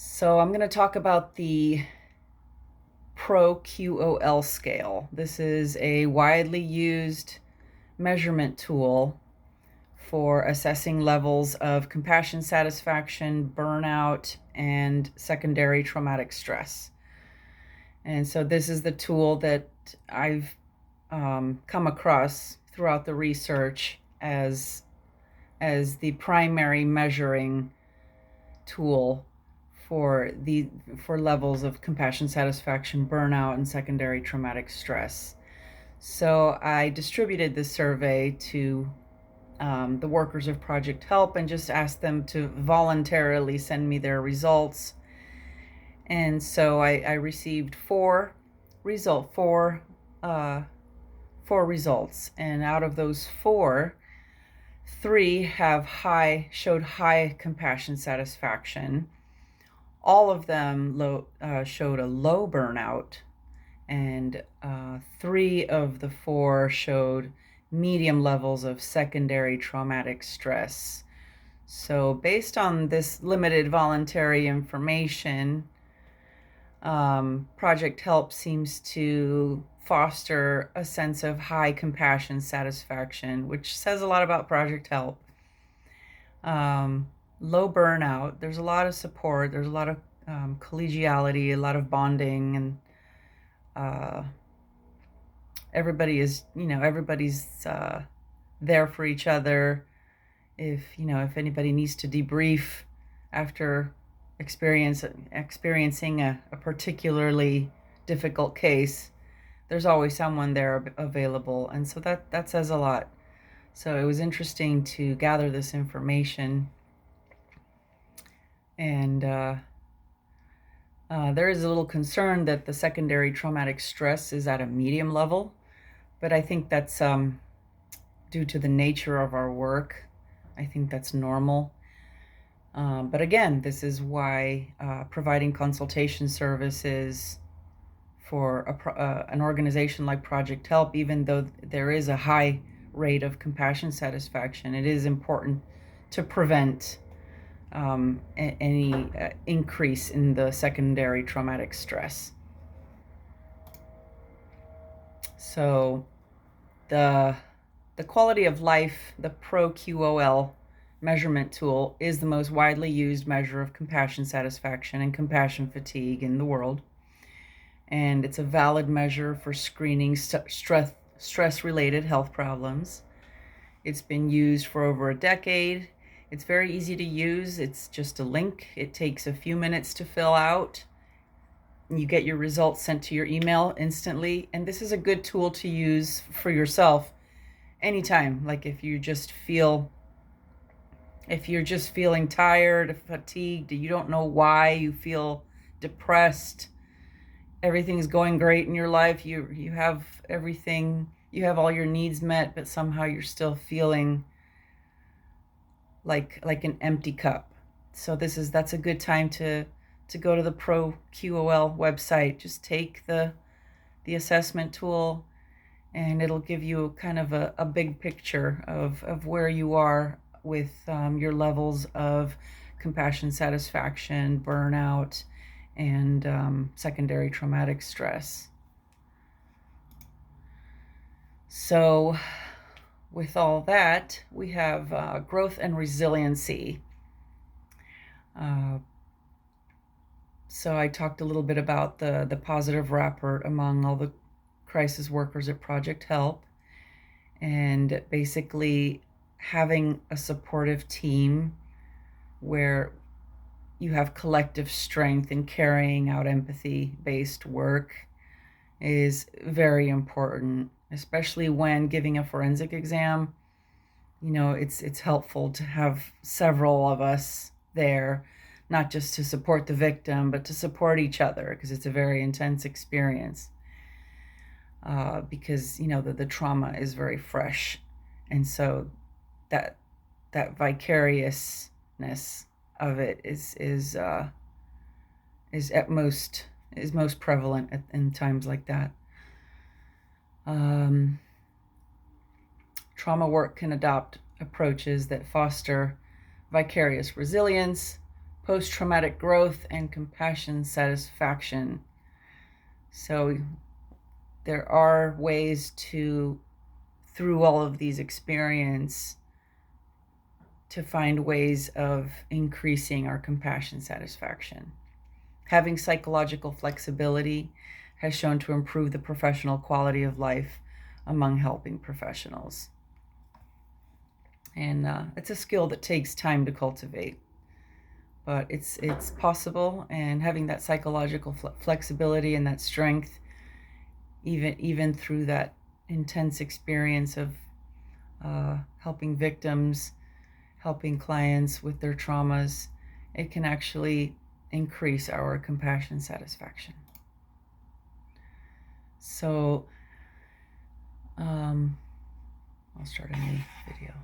So I'm going to talk about the ProQOL scale. This is a widely used measurement tool for assessing levels of compassion satisfaction, burnout, and secondary traumatic stress. And so this is the tool that I've come across throughout the research as the primary measuring tool for the for levels of compassion satisfaction, burnout, and secondary traumatic stress. So I distributed this survey to the workers of Project Help and just asked them to voluntarily send me their results. And so I received uh, four results, and out of those four, three showed high compassion satisfaction. All of them showed a low burnout, and three of the four showed medium levels of secondary traumatic stress. So, based on this limited voluntary information, Project Help seems to foster a sense of high compassion satisfaction, which says a lot about Project Help. Low burnout, there's a lot of support, there's a lot of collegiality, a lot of bonding, and uh, everybody's there for each other. If anybody needs to debrief after experiencing a particularly difficult case, there's always someone there available, and so that says a lot. So it was interesting to gather this information, and there is a little concern that the secondary traumatic stress is at a medium level, but I think that's due to the nature of our work. I think that's normal. But again, this is why providing consultation services for an organization like Project Help, even though there is a high rate of compassion satisfaction, it is important to prevent any increase in the secondary traumatic stress. So the quality of life, the ProQOL measurement tool, is the most widely used measure of compassion satisfaction and compassion fatigue in the world. And it's a valid measure for screening stress-related health problems. It's been used for over a decade. It's very easy to use. It's just a link. It takes a few minutes to fill out. You get your results sent to your email instantly. And this is a good tool to use for yourself anytime. Like if you're just feeling tired, fatigued, you don't know why, you feel depressed, everything's going great in your life, you have everything, you have all your needs met, but somehow you're still feeling like an empty cup. So that's a good time to go to the ProQOL website. Just take the assessment tool, and it'll give you kind of a big picture of where you are with your levels of compassion satisfaction, burnout, and secondary traumatic stress. So with all that, we have growth and resiliency. So I talked a little bit about the positive rapport among all the crisis workers at Project Help, and basically having a supportive team where you have collective strength in carrying out empathy-based work is very important, especially when giving a forensic exam. It's helpful to have several of us there, not just to support the victim, but to support each other, because it's a very intense experience. Because the trauma is very fresh, and so that vicariousness of it is most prevalent in times like that. Trauma work can adopt approaches that foster vicarious resilience, post-traumatic growth, and compassion satisfaction. So there are ways to, through all of these experiences, to find ways of increasing our compassion satisfaction. Having psychological flexibility has shown to improve the professional quality of life among helping professionals. And it's a skill that takes time to cultivate, but it's possible. And having that psychological flexibility and that strength, even through that intense experience of helping victims, helping clients with their traumas, it can actually increase our compassion satisfaction. So I'll start a new video.